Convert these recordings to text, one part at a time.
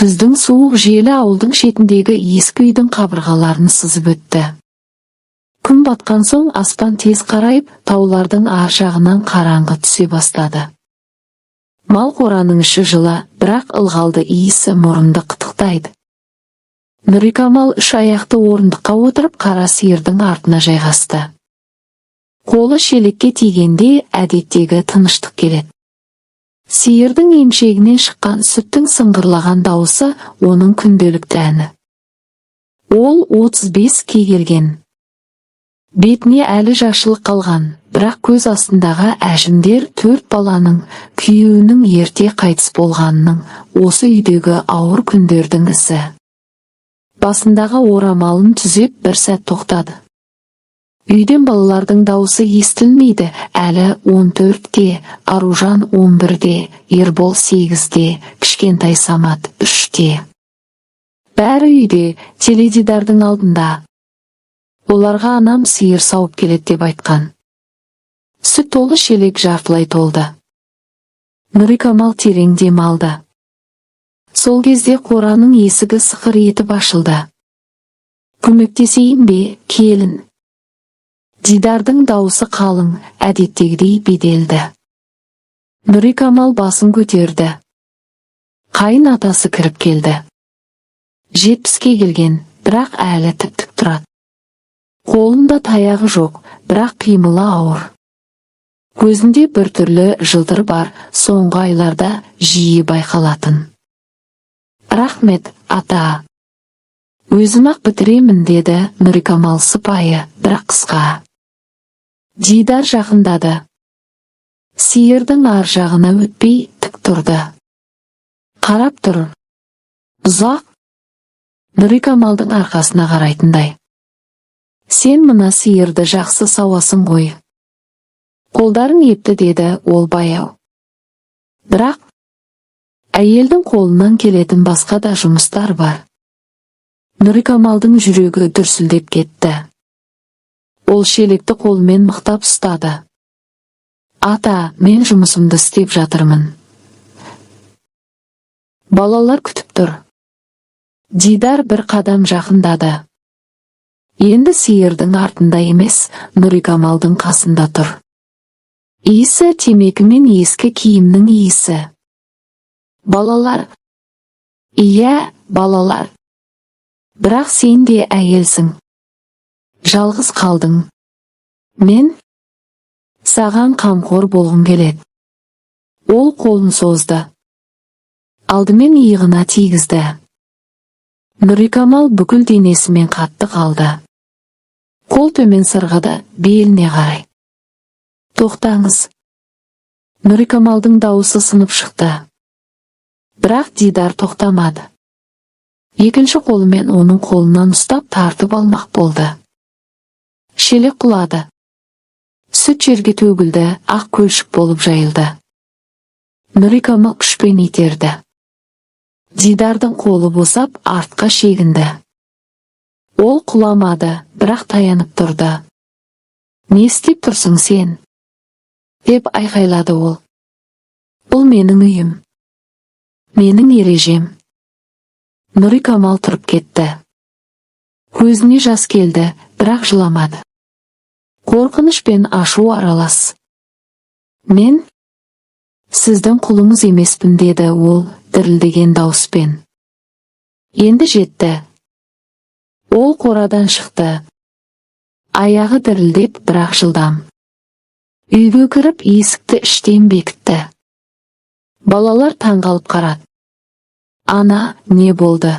Күздің суық желі ауылдың шетіндегі ескі үйдің қабырғаларын сызып өтті. Күн батқан соң аспан тез қарайып, таулардың ар жағынан қараңғы түсе бастады. Мал қораның іші жылы, бірақ ылғалды иісі мұрынды қытықтайды. Нұрикамал үш аяқты орындыққа отырып қара сиырдың артына жайғасты. Қолы шелекке тигенде әдеттегі тыныштық келеді. Сиырдың емшегінен шыққан сүттің сыңғырлаған дауысы оның күнделікті әні. Ол 35-ке келген. Бетіне әлі жашылық қалған, бірақ көз астындағы әжімдер 4 баланың, күйеуінің ерте қайтыс болғанының, осы үйдегі ауыр күндердің ісі. Басындағы орамалын түзеп бір сәт тоқтады. Үйден балалардың дауысы естілмейді, әлі 14-те, Аружан 11-де, Ербол 8-де, кішкентай Самат 3-те. Бәрі үйде, теледидардың алдында. Оларға анам сиыр сауып келеді деп айтқан. Сүт толы шелек жартылай толды. Нұрикамал терең дем алды. Сол кезде қораның есігі сықыр етіп ашылды. Көмектесейін бе, келін? Дидардың дауысы қалың, әдеттегідей беделді. Нұрикамал басын көтерді. Қайын атасы кіріп келді. 70-ке келген, бірақ әлі тік тұрады. Қолында таяғы жоқ, бірақ қимылы ауыр. Көзінде бір түрлі жылтыр бар, соңғы айларда жиі байқалатын. Рахмет, ата. Өзім-ақ бітіремін, деді Нұрикамал сыпайы, бірақ қысқа. Дидар жақындады. Сиырдың ар жағына өтпей тік тұрды. Қарап тұр. Ұзақ. Нұрикамалдың арқасына қарайтындай. Сен мына сиырды жақсы сауасың ғой. Қолдарың епті, деді ол баяу. Бірақ әйелдің қолынан келетін басқа да жұмыстар бар. Нұрикамалдың жүрегі дүрсілдеп кетті. Ол шелекті қолымен мықтап ұстады. Ата, мен жұмысымды істеп жатырмын. Балалар күтіп тұр. Дидар бір қадам жақындады. Енді сиырдың артында емес, Нұрикамалдың қасында тұр. Иісі темекі мен ескі киімнің иісі. Балалар. Иә, балалар. Бірақ сен де әйелсің. Жалғыз қалдың. Мен саған қамқор болғым келеді. Ол қолын созды. Алдымен иығына тигізді. Нұрикамал бүкіл денесімен қатты қалды. Қол төмен сырғыды, беліне қарай. Тоқтаңыз. Нұрикамалдың дауысы сынып шықты. Бірақ Дидар тоқтамады. Екінші қолымен оның қолынан ұстап тартып алмақ болды. Шелек құлады. Сүт жерге төгілді, ақ көлшік болып жайылды. Нұрикамал күшпен итерді. Дидардың қолы босап артқа шегінді. Ол құламады, бірақ таянып тұрды. Не істеп тұрсың сен? Деп айқайлады ол. Бұл менің үйім. Менің ережем. Нұрикамал тұрып кетті. Көзіне жас келді, бірақ жыламады. Қорқыныш пен ашу аралас. Мен сіздің құлыңыз емеспін, деді ол дірілдеген дауыспен. Енді жетті. Ол қорадан шықты. Аяғы дірілдеп, бірақ жылдам. Үйге кіріп есікті іштен бекітті. Балалар таңғалып қарады. Ана, не болды?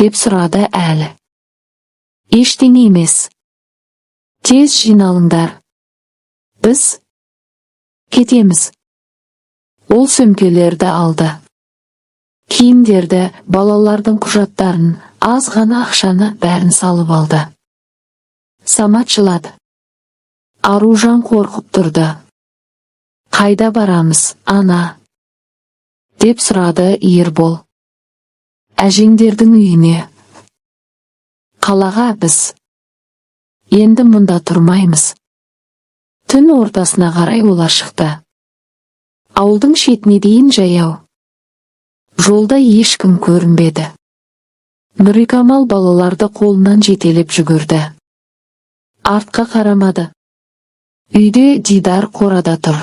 Деп сұрады әлі. Ештеңе емес. Тез жиналыңдар. Біз кетеміз. Ол сөмкелерді алды. Киімдерді, балалардың құжаттарын, аз ғана ақшаны бәрін салып алды. Самат жылады. Аружан қорқып тұрды. Қайда барамыз, ана? Деп сұрады Ербол. Әжеңдердің үйіне. Қалаға біз. Енді мұнда тұрмаймыз. Түн ортасына қарай олар шықты. Ауылдың шетіне дейін жаяу. Жолда ешкім көрінбеді. Нұрикамал балаларды қолынан жетелеп жүгірді. Артқа қарамады. Үйде Дидар қорада тұр.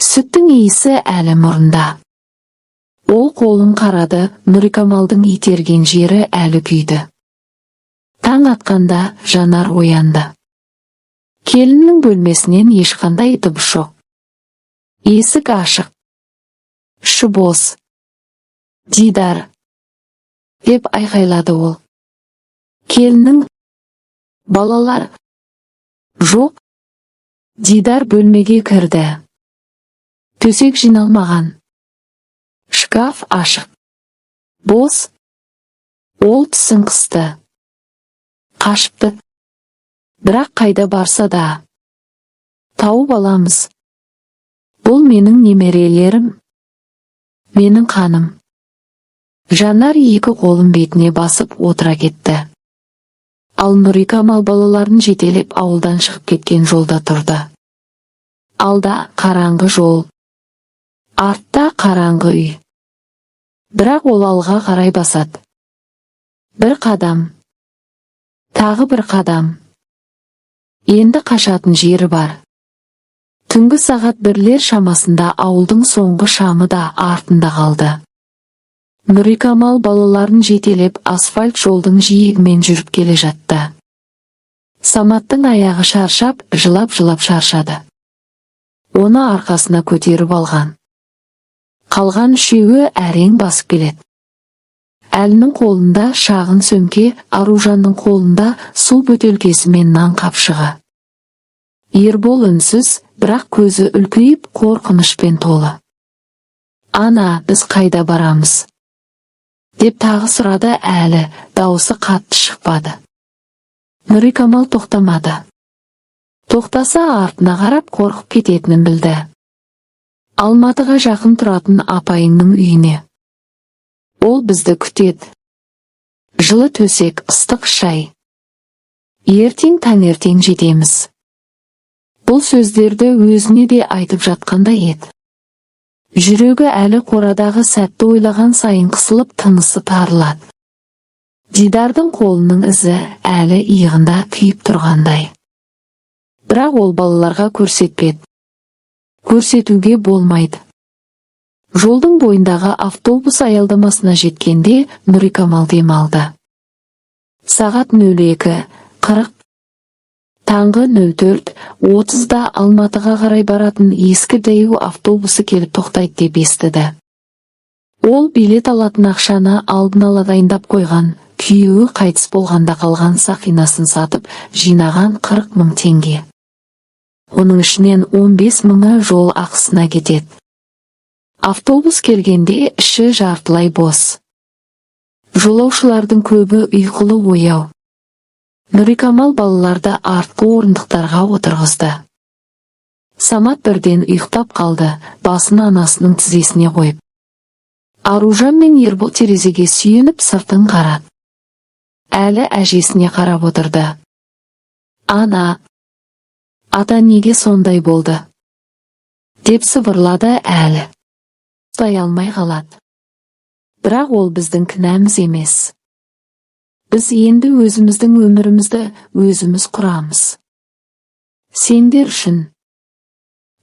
Сүттің иісі әлі мұрында. Ол қолын қарады, Нұрикамалдың итерген жері әлі күйді. Таң атқанда Жанар оянды. Келіннің бөлмесінен ешқандай дыбыс жоқ. Есік ашық. Іші бос. Дидар, деп айқайлады ол. Келіннің, балалар, жоқ. Дидар бөлмеге кірді. Төсек жиналмаған. Шкаф ашық. Бос. Ол тісін қысты. Қашыпты. Бірақ қайда барса да тауып аламыз. Бұл менің немерелерім. Менің қаным. Жанар екі қолын бетіне басып отыра кетті. Ал Нұрикамал балаларын жетелеп ауылдан шығып кеткен жолда тұрды. Алда қараңғы жол. Артта қараңғы үй. Бірақ ол алға қарай басады. Бір қадам. Тағы бір қадам. Енді қашатын жері бар. Түнгі сағат 1-лер шамасында ауылдың соңғы шамы да артында қалды. Нұрикамал балаларын жетелеп асфальт жолдың жиегімен жүріп келе жатты. Саматтың аяғы шаршап, жылап-жылап шаршады. Оны арқасына көтеріп алған. Қалған үшеуі әрең басып келеді. Әлінің қолында шағын сөмке, Аружанның қолында су бөтелкесі мен нан қапшығы. Ербол үнсіз, бірақ көзі үлкейіп қорқынышпен толы. Ана, біз қайда барамыз? Деп тағы сұрады, әлі дауысы қатты шықпады. Нұрикамал тоқтамады. Тоқтаса артына қарап қорқып кететінін білді. Алматыға жақын тұратын апайыңның үйіне. Ол бізді күтеді. Жылы төсек, ыстық шай. Ертең таңертең жетеміз. Бұл сөздерді өзіне де айтып жатқандай еді. Жүрегі әлі қорадағы сәтті ойлаған сайын қысылып тынысы тарылады. Дидардың қолының ізі әлі иығында күйіп тұрғандай. Бірақ ол балаларға көрсетпеді. Көрсетуге болмайды. Жолдың бойындағы автобус аялдамасына жеткенде Нұрикамал демалды. Сағат 02:40. Таңғы 04:30-да Алматыға қарай баратын ескі дэйу автобусы келіп тоқтайды деп естіді. Ол билет алатын ақшаны алдын ала дайындап қойған, күйеуі қайтыс болғанда қалған сақинасын сатып жинаған 40 000 теңге. Оның ішінен 15 000-ы жол ақысына кетеді. Автобус келгенде іші жартылай бос. Жолаушылардың көбі ұйқылы ояу. Нұрикамал балаларды артқы орындықтарға отырғызды. Самат бірден ұйықтап қалды, басын анасының тізесіне қойып. Аружан мен Ербол терезеге сүйеніп сыртын қарады. Әлі әжесіне қарап отырды. Ана, ата неге сондай болды? Деп сыбырлады әлі. Ұстай алмай қалады. Бірақ ол біздің кінәміз емес. Біз енді өзіміздің өмірімізді өзіміз құрамыз. Сендер үшін,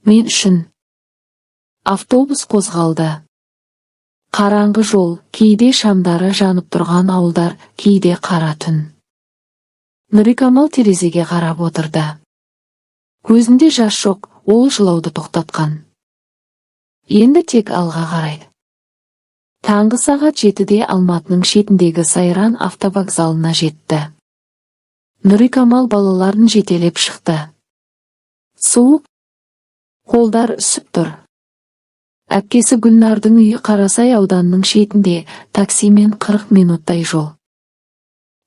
мен үшін. Автобус қозғалды. Қараңғы жол, кейде шамдары жанып тұрған ауылдар, кейде қара түн. Нұрикамал терезеге қарап отырды. Көзінде жас жоқ, ол жылауды тоқтатқан. Енді тек алға қарайды. Таңғы сағат 7-де Алматының шетіндегі Сайран автовокзалына жетті. Нұрикамал балаларын жетелеп шықты. Суық, қолдар үсіп тұр. Әпкесі Гүлнардың үйі Қарасай ауданының шетінде, таксимен 40 минуттай жол.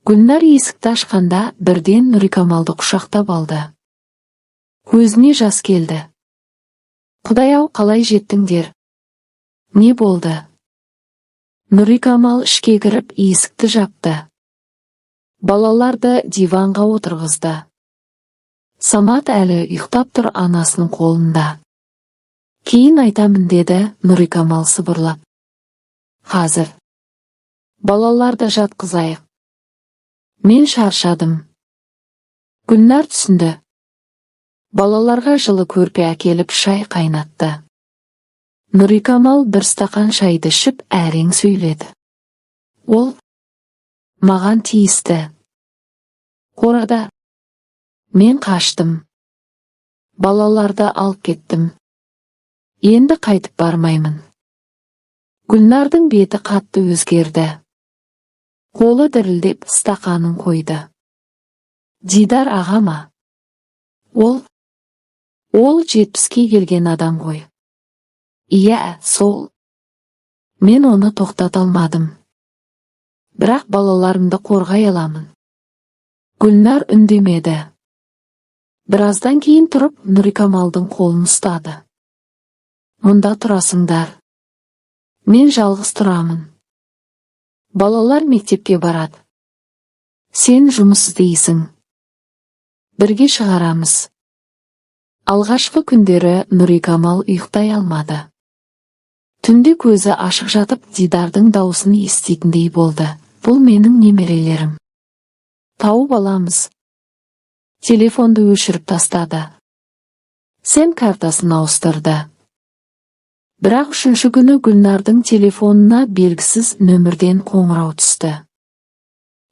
Гүлнар есікті ашқанда бірден Нұрикамалды құшақтап алды. Көзіне жас келді. Құдай-ау, қалай жеттіңдер? Не болды? Нұрикамал ішке кіріп есікті жапты. Балаларды диванға отырғызды. Самат әлі ұйықтап тұр анасының қолында. Кейін айтамын деді Нұрикамал сыбырлап. Қазір. Балаларды жатқызайық. Мен шаршадым. Гүлнар түсінді. Балаларға жылы көрпе әкеліп шай қайнатты. Нұрикамал бір стақан шайды ішіп әрең сөйледі. Ол маған тиісті. Қорада. Мен қаштым. Балаларды алып кеттім. Енді қайтып бармаймын. Гүлнардың беті қатты өзгерді. Қолы дірілдеп стақанын қойды. Дидар аға ма? Ол 70-ке келген адам ғой. Иә, сол. Мен оны тоқтата алмадым. Бірақ балаларымды қорғай аламын. Гүлнар үндемеді. Біраздан кейін тұрып Нұрикамалдың қолын ұстады. Мұнда тұрасыңдар. Мен жалғыз тұрамын. Балалар мектепке барады. Сен жұмыс істейсің. Бірге шығарамыз. Алғашқы күндері Нұрикамал ұйықтай алмады. Түнде көзі ашық жатып Дидардың дауысын еститіндей болды. Бұл менің немерелерім. Тауып аламыз. Телефонды өшіріп тастады. Сен картасын ауыстырды. Бірақ үшінші күні Гүлнардың телефонына белгісіз нөмірден қоңырау түсті.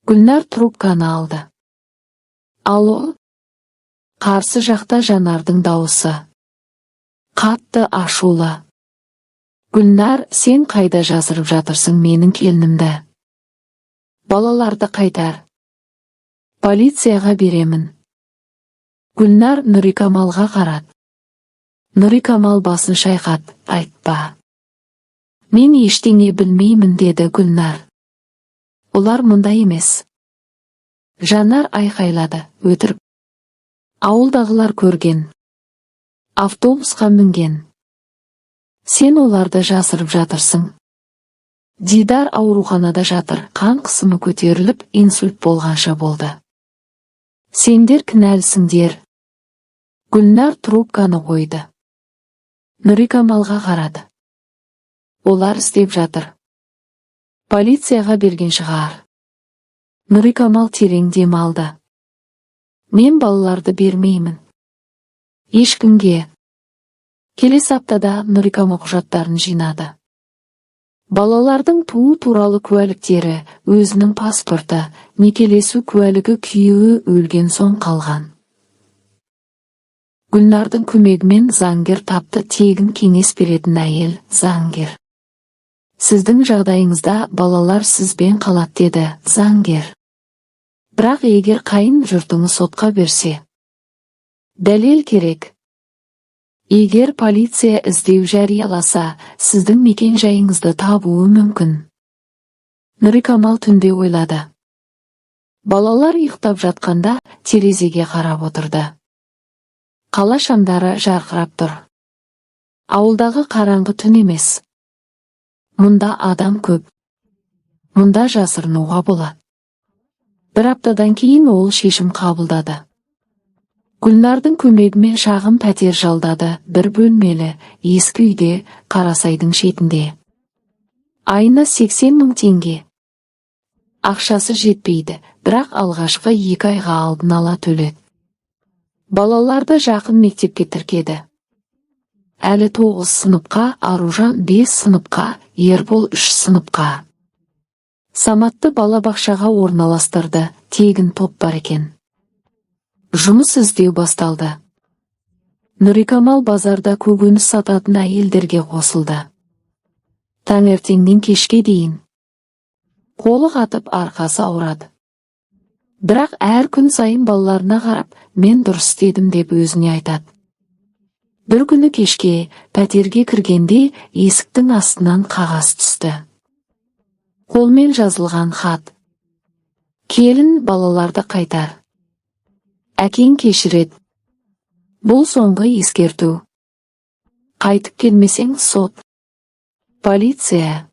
Гүлнар трубканы алды. Алло? Қарсы жақта Жанардың дауысы. Қатты ашулы. Гүлнар, сен қайда жасырып жатырсың менің келінімді? Балаларды қайтар. Полицияға беремін. Гүлнар Нұрикамалға қарады. Нұрикамал басын шайқады. Айтпа. Мен ештеңе білмеймін деді Гүлнар. Олар мұнда емес. Жанар айқайлады. Өтірік. Ауылдағылар көрген. Автобусқа мінген. Сен оларды жасырып жатырсың. Дидар ауруханада жатыр. Қан қысымы көтеріліп, инсульт болғанша болды. Сендер кінәлісіңдер. Гүлнар трубканы қойды. Нұрикамалға қарады. Олар істеп жатыр. Полицияға берген шығар. Нұрикамал терең дем алды. Мен балаларды бермеймін. Ешкімге. Келесі аптада Нұрикамал құжаттарын жинады. Балалардың туу туралы куәліктері, өзінің паспорты, некелесу куәлігі күйеуі өлген соң қалған. Гүлнардың көмегімен заңгер тапты. Тегін кеңес беретін әйел, заңгер. Сіздің жағдайыңызда балалар сізбен қалады деді заңгер. Бірақ егер қайын жұртыңыз сотқа берсе, дәлел керек. Егер полиция іздеу жарияласа, сіздің мекен жайыңызды табуы мүмкін. Нұрикамал түнде ойлады. Балалар ұйықтап жатқанда терезеге қарап отырды. Қала шамдары жарқырап тұр. Ауылдағы қараңғы түн емес. Мұнда адам көп. Мұнда жасырынуға болады. Бір аптадан кейін ол шешім қабылдады. Гүлнардың көмегімен шағын пәтер жалдады. Бір бөлмелі, ескі үйде, Қарасайдың шетінде. Айына 80 мың теңге. Ақшасы жетпейді, бірақ алғашқы 2 айға алдын ала төледі. Балаларды жақын мектепке тіркеді. Әлі 9 сыныпқа, Аружан 5 сыныпқа, Ербол 3 сыныпқа. Саматты балабақшаға орналастырды. Тегін топ бар екен. Жұмыс іздеу басталды. Нұрикамал базарда көкөніс сататын әйелдерге қосылды. Таңертеңнен кешке дейін. Қолы қатып арқасы ауырады. Бірақ әр күн сайын балаларына қарап, мен дұрыс істедім деп өзіне айтады. Бір күні кешке пәтерге кіргенде есіктің астынан қағаз түсті. Қолмен жазылған хат. Келін, балаларды қайтар. Әкең кешіреді. Бұл соңғы ескерту. Қайтып келмесең сот. Полиция.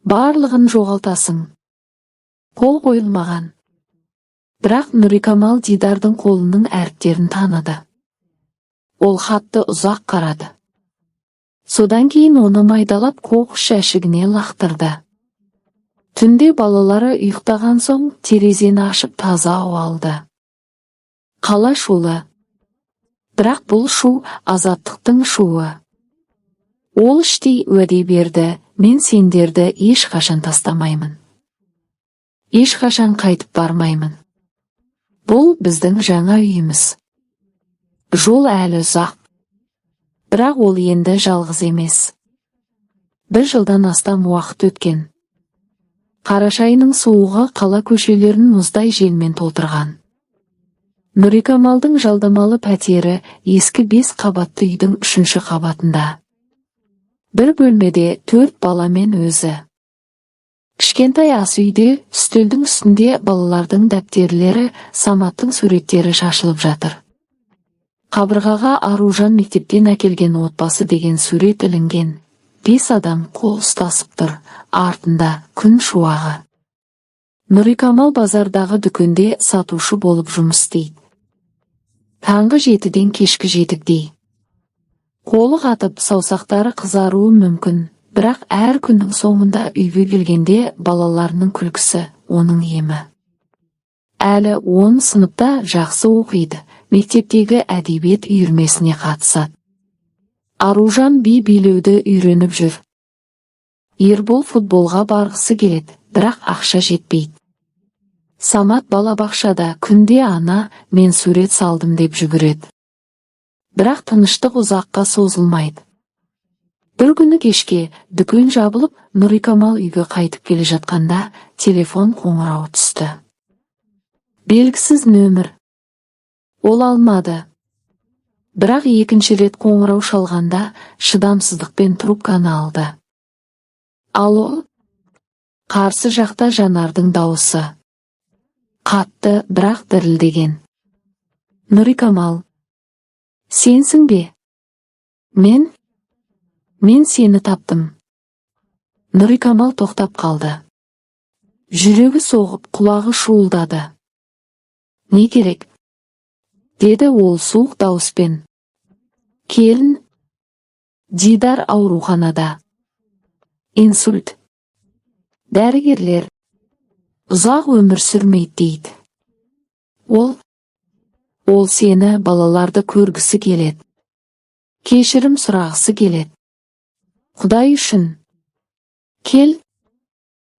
Барлығын жоғалтасың. Қол қойылмаған. Бірақ Нұрикамал Дидардың қолының әріптерін таныды. Ол хатты ұзақ қарады. Содан кейін оны майдалап қоқыс жәшігіне лақтырды. Түнде балалары ұйықтаған соң терезені ашып таза ауа алды. Қала шулы. Бірақ бұл шу азаттықтың шуы. Ол іштей уәде берді, мен сендерді ешқашан тастамаймын. Ешқашан қайтып бармаймын. Бұл біздің жаңа үйіміз. Жол әлі ұзақ. Бірақ ол енді жалғыз емес. 1 жылдан астам уақыт өткен. Қарашайының суығы қала көшелерін мұздай желмен толтырған. Нұрикамалдың жалдамалы пәтері ескі 5 қабатты үйдің 3-ші қабатында. Бір бөлмеде 4 баламен өзі. Кішкентай ас үйде үстелдің үстінде балалардың дәптерлері, Саматтың суреттері шашылып жатыр. Қабырғаға Аружан мектептен әкелген отбасы деген сурет ілінген. 5 адам қол ұстасып тұр, артында күн шуағы. Нұрикамал базардағы дүкенде сатушы болып жұмыс істейді. Таңғы 7-ден кешкі 7-дей. Қолы қатып, саусақтары қызаруы мүмкін, бірақ әр күннің соңында үйге келгенде балаларының күлкісі оның емі. Әлі 10 сыныпта жақсы оқиды, мектептегі әдебиет үйірмесіне қатысады. Аружан би билеуді үйреніп жүр. Ербол футболға барғысы келеді, бірақ ақша жетпейді. Самат балабақшада күнде ана, мен сурет салдым деп жүгіреді. Бірақ тыныштық ұзаққа созылмайды. Бір күні кешке дүкен жабылып, Нұрикамал үйге қайтып келе жатқанда телефон қоңырауы түсті. Белгісіз нөмір. Ол алмады. Бірақ екінші рет қоңырау шалғанда шыдамсыздықпен трубканы алды. Алло? Қарсы жақта Жанардың дауысы. Қатты, бірақ дірілдеген. Нұрикамал. Сенсің бе? Мен сені таптым. Нұрикамал тоқтап қалды. Жүрегі соғып, құлағы шуылдады. Не керек? Деді ол суық дауыспен. Келін. Дидар ауруханада. Инсульт. Дәрігерлер. Ұзақ өмір сүрмейді дейді. Ол сені, балаларды көргісі келеді. Кешірім сұрағысы келеді. Құдай үшін. Кел.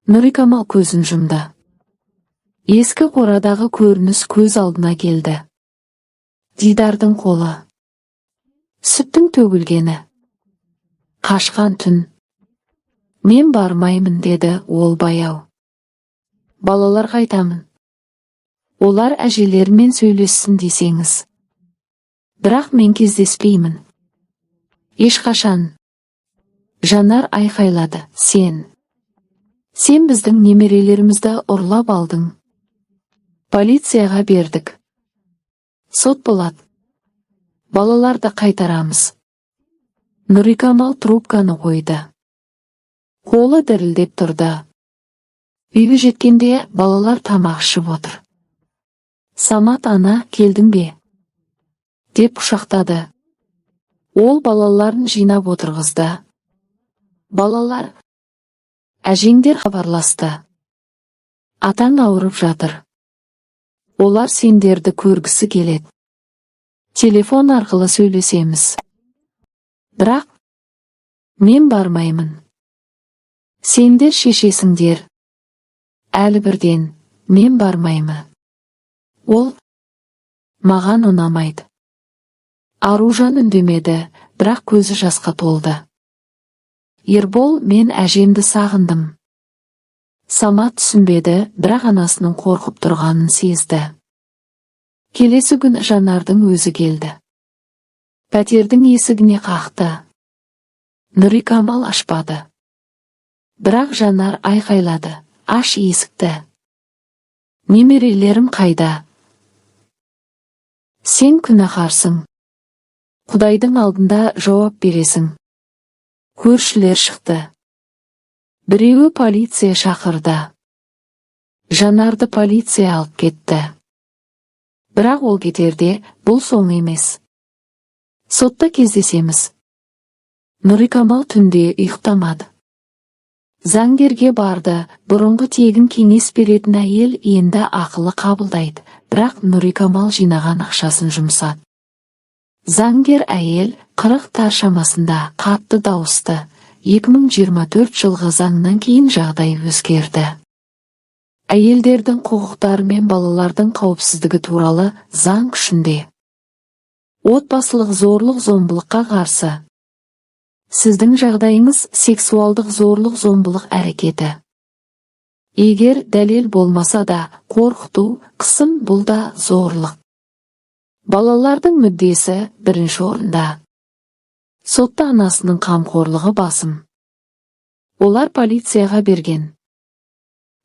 Нұрикамал көзін жұмды. Ескі қорадағы көрініс көз алдына келді. Дидардың қолы. Сүттің төгілгені. Қашқан түн. Мен бармаймын, деді ол баяу. Балалар қайтамын. Олар әжелермен сөйлессін десеңіз. Бірақ мен кездеспеймін. Ешқашан. Жанар айқайлады. Сен біздің немерелерімізді ұрлап алдың. Полицияға бердік. Сот болады. Балаларды қайтарамыз. Нұрикамал трубканы қойды. Қолы дірілдеп тұрды. Үйге жеткенде балалар тамақ ішіп отыр. Самат ана, келдің бе? Деп құшақтады. Ол балаларын жинап отырғызды. Балалар. Әжеңдер хабарласты. Атаң ауырып жатыр. Олар сендерді көргісі келеді. Телефон арқылы сөйлесеміз. Бірақ мен бармаймын. Сендер шешесіңдер. Әлі бірден, мен бармаймын. Ол маған ұнамайды. Аружан үндемеді, бірақ көзі жасқа толды. Ербол, мен әжемді сағындым. Самат түсінбеді, бірақ анасының қорқып тұрғанын сезді. Келесі күн Жанардың өзі келді. Пәтердің есігіне қақты. Нұрикамал ашпады. Бірақ Жанар айқайлады. Аш есікті. Немерелерім қайда? Сен күнәһарсың. Құдайдың алдында жауап бересің. Көршілер шықты. Біреуі полиция шақырды. Жанарды полиция алып кетті. Бірақ ол кетерде бұл соң емес. Сотта кездесеміз. Нұрикамал түнде ұйықтамады. Заңгерге барды, бұрынғы тегін кеңес беретін әйел енді ақылы қабылдайды, бірақ Нұрикамал жинаған ақшасын жұмсады. Заңгер әйел 40 шамасында қатты дауысты. 2024 жылғы заңнан кейін жағдай өзгерді. Әйелдердің құқықтары мен балалардың қауіпсіздігі туралы заң күшінде. Отбасылық зорлық-зомбылыққа қарсы. Сіздің жағдайыңыз сексуалдық зорлық-зомбылық әрекеті. Егер дәлел болмаса да, қорқыту, қысым бұл да зорлық. Балалардың мүддесі бірінші орында. Сотта анасының қамқорлығы басым. Олар полицияға берген.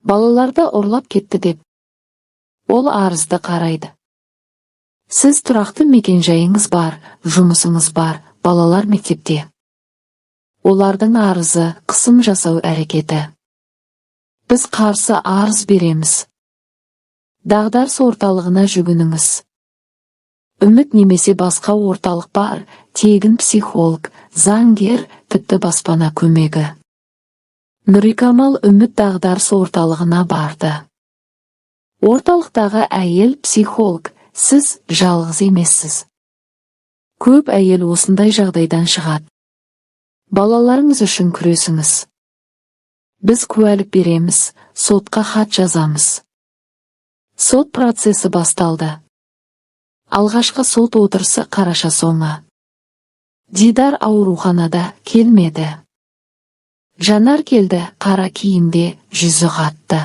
Балаларды ұрлап кетті деп. Ол арызды қарайды. Сіз тұрақты мекенжайыңыз бар, жұмысыңыз бар, балалар мектепте. Олардың арызы қысым жасау әрекеті. Біз қарсы арыз береміз. Дағдарыс орталығына жүгініңіз. Үміт немесе басқа орталық бар, тегін психолог, заңгер, тіпті баспана көмегі. Нұрикамал үміт дағдарыс орталығына барды. Орталықтағы әйел психолог, сіз жалғыз емессіз. Көп әйел осындай жағдайдан шығады. Балаларыңыз үшін күресіңіз. Біз куәлік береміз, сотқа хат жазамыз. Сот процесі басталды. Алғашқы сот отырысы қараша соңы. Дидар ауруханада келмеді. Жанар келді, қара киімде, жүзі қатты.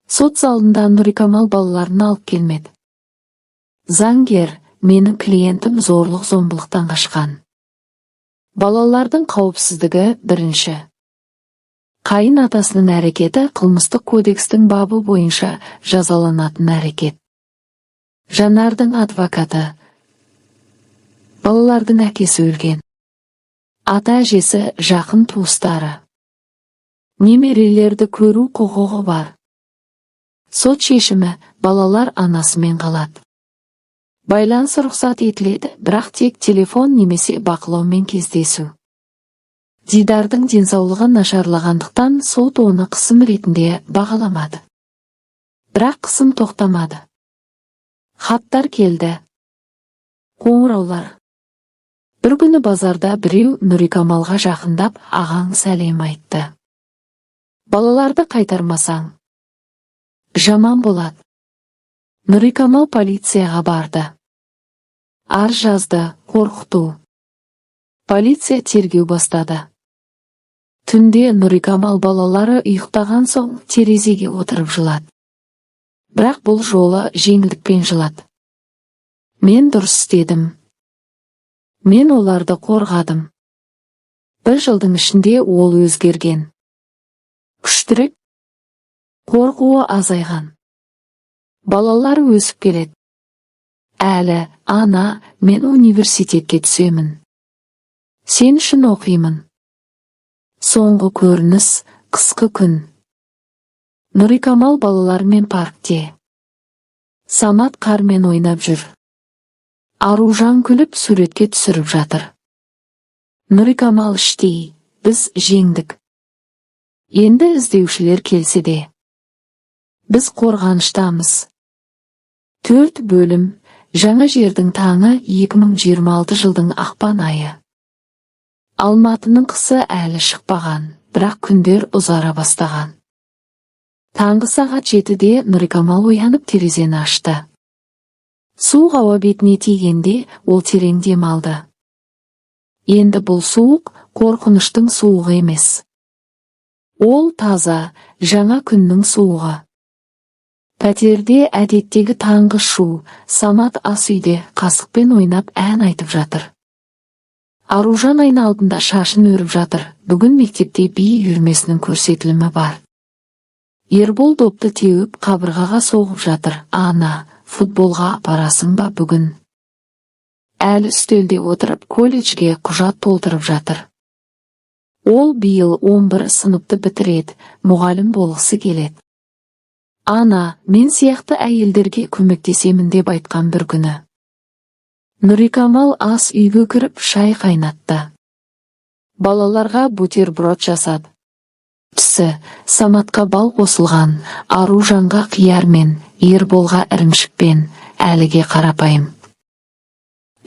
Сот залында Нұрикамал балаларын алып келмеді. Заңгер, менің клиентім зорлық-зомбылықтан қашқан. Балалардың қауіпсіздігі бірінші. Қайын атасының әрекеті қылмыстық кодекстің бабы бойынша жазаланатын әрекет. Жанардың адвокаты. Балалардың әкесі өлген. Ата-әжесі жақын туыстары. Немерелерді көру құқығы бар. Сот шешімі, балалар анасымен қалады. Байланыс рұқсат етіледі, бірақ тек телефон немесе бақылаумен кездесу. Дидардың денсаулығы нашарлағандықтан сот оны қысым ретінде бағаламады. Бірақ қысым тоқтамады. Хаттар келді. Қоңыраулар. Бір күні базарда біреу Нұрикамалға жақындап, ағаң сәлем айтты. Балаларды қайтармасаң жаман болады. Нұрикамал полицияға барды. Арыз жазды, қорқыту. Полиция тергеу бастады. Түнде Нұрикамал балалары ұйықтаған соң терезеге отырып жылады. Бірақ бұл жолы жеңілдікпен жылады. Мен дұрыс істедім. Мен оларды қорғадым. Бір жылдың ішінде ол өзгерген. Күштірек, қорқуы азайған. Балалар өсіп келеді. Әлі, ана, мен университетке түсемін. Сен үшін оқимын. Соңғы көрініс, қысқы күн. Нұрикамал балалармен паркте. Самат қармен ойнап жүр. Аружан күліп суретке түсіріп жатыр. Нұрикамал іштей, біз жеңдік. Енді іздеушілер келсе де. Біз қорғаныштамыз. 4 бөлім, жаңа жердің таңы 2026 жылдың ақпан айы. Алматының қысы әлі шықпаған, бірақ күндер ұзара бастаған. Таңғы сағат 7-де Нұрикамал оянып терезені ашты. Суық ауа бетіне тигенде ол терең дем алды. Енді бұл суық, қорқыныштың суығы емес. Ол таза, жаңа күннің суығы. Пәтерде әдеттегі таңғы шу, Самат ас үйде қасықпен ойнап ән айтып жатыр. Аружан айна алдында шашын өріп жатыр. Бүгін мектепте би үйірмесінің көрсетілімі бар. Ербол допты теуіп қабырғаға соғып жатыр. Ана, футболға апарасың ба бүгін? Әлі үстелде отырып колледжге құжат толтырып жатыр. Ол биыл 11 сыныпты бітіреді, мұғалім болғысы келеді. Ана, мен сияқты әйелдерге көмектесемін деп айтқан бір күні. Нұрикамал ас үйге кіріп шай қайнатты. Балаларға бутерброд жасады. Түсі, Саматқа бал қосылған, Аружанға қиярмен, Ерболға ірімшікпен, Әліге қарапайым.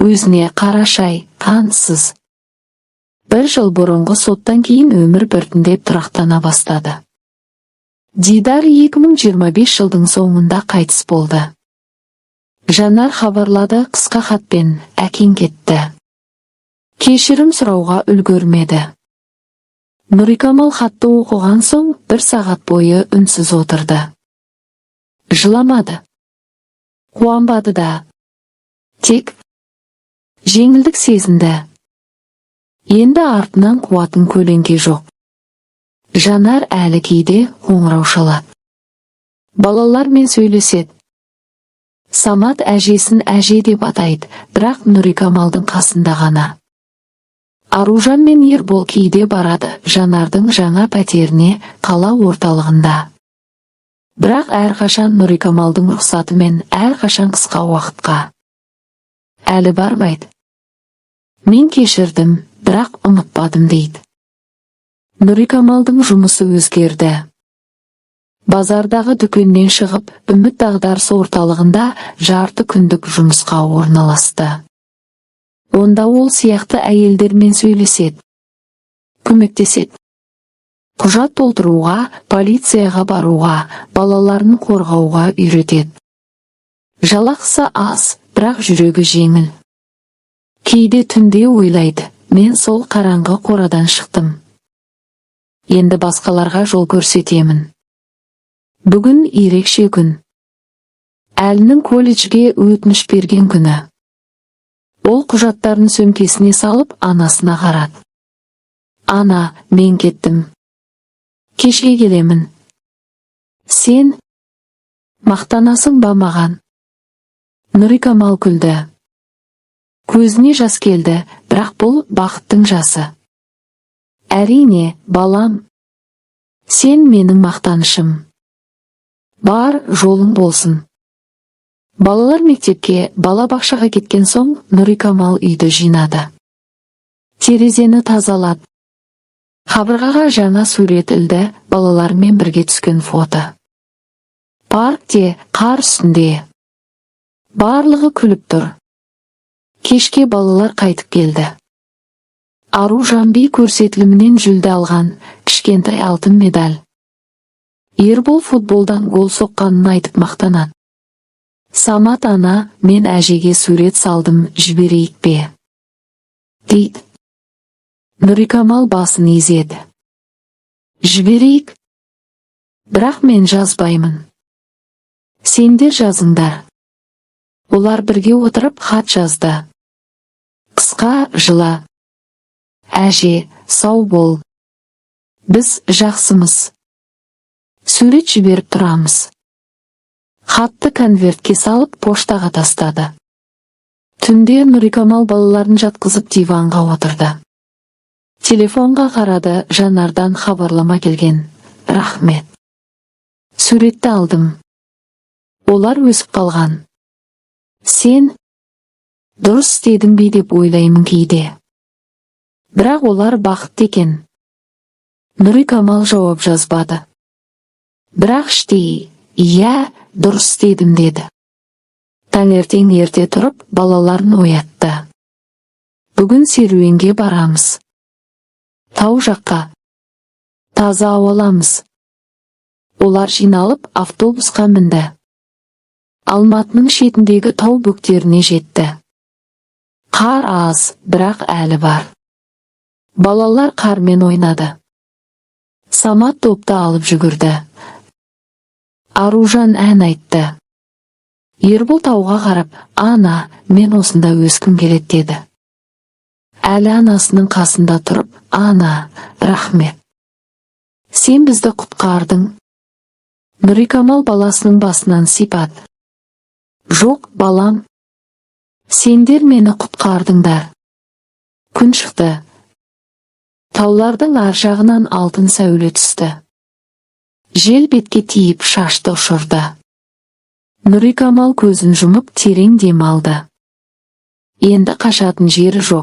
Өзіне қара шай, қансыз. 1 жыл бұрынғы соттан кейін өмір біртіндеп тұрақтана бастады. Дидар 2025 жылдың соңында қайтыс болды. Жанар хабарлады қысқа хатпен, әкең кетті. Кешірім сұрауға үлгермеді. Нұрикамал хатты оқыған соң 1 сағат бойы үнсіз отырды. Жыламады. Қуанбады да. Тек жеңілдік сезінді. Енді артынан қуатын көлеңке жоқ. Жанар әлі кейде қоңырау шалады. Балалармен сөйлеседі. Самат әжесін әже деп атайды, бірақ Нұрикамалдың қасында ғана. Аружан мен Ербол кейде барады Жанардың жаңа пәтеріне қала орталығында. Бірақ әрқашан Нұрикамалдың рұқсатымен, әрқашан қысқа уақытқа. Әлі бармайды. Мен кешірдім, бірақ ұмытпадым дейді. Нұрикамалдың жұмысы өзгерді. Базардағы дүкеннен шығып, үміт дағдарысы орталығында жарты күндік жұмысқа орналасты. Онда ол сияқты әйелдермен сөйлеседі, көмектеседі. Құжат толтыруға, полицияға баруға, балаларын қорғауға үйретеді. Жалақысы аз, бірақ жүрегі жеңіл. Кейде түнде ойлайды, мен сол қараңғы қорадан шықтым. Енді басқаларға жол көрсетемін. Бүгін ерекше күн. Әлінің колледжге өтініш берген күні. Ол құжаттарын сөмкесіне салып, анасына қарады. Ана, мен кеттім. Кешке келемін. Сен мақтанасың ба маған? Нұрикамал күлді. Көзіне жас келді, бірақ бұл бақыттың жасы. Әрине, балам. Сен менің мақтанышым. Бар, жолың болсын. Балалар мектепке, балабақшаға кеткен соң, Нұрикамал үйді жинады. Терезені тазалады. Қабырғаға жаңа сурет ілді, балалармен бірге түскен фото. Паркте, қар үстінде. Барлығы күліп тұр. Кешке балалар қайтып келді. Аружан би көрсетілімінен жүлде алған, кішкентай алтын медаль. Ербол футболдан гол соққанын айтып мақтанады. Самат ана, мен әжеге сурет салдым, жіберейік пе? Дейді. Нұрикамал басын изеді. Жіберейік. Бірақ мен жазбаймын. Сендер жазыңдар. Олар бірге отырып хат жазды. Қысқа, жыла. Әже, сау бол. Біз жақсымыз. Сурет жіберіп тұрамыз. Хатты конвертке салып поштаға тастады. Түнде Нұрикамал балаларын жатқызып диванға отырды. Телефонға қарады, Жанардан хабарлама келген. Рахмет. Суретті алдым. Олар өсіп қалған. Сен дұрыс істедің бе деп ойлаймын кейде. Бірақ олар бақытты екен. Нұрикамал жауап жазбады. Бірақ іштей, иә, дұрыс істедім деді. Таңертең ерте тұрып, балаларын оятты. Бүгін серуенге барамыз. Тау жаққа. Таза ауаламыз. Олар жиналып автобусқа мінді. Алматының шетіндегі тау бөктеріне жетті. Қар аз, бірақ әлі бар. Балалар қармен ойнады. Самат допты алып жүгірді. Аружан ән айтты. Ербол тауға қарап, ана, мен осында өскім келеді деді. Әлі анасының қасында тұрып, ана, рахмет. Сен бізді құтқардың. Нұрикамал баласының басынан сипады. Жоқ, балам. Сендер мені құтқардыңдар. Күн шықты. Таулардың ар жағынан алтын сәуле түсті. Жел бетке тиіп шашты ұшырды. Нұрикамал көзін жұмып терең дем алды. Енді қашатын жері жоқ.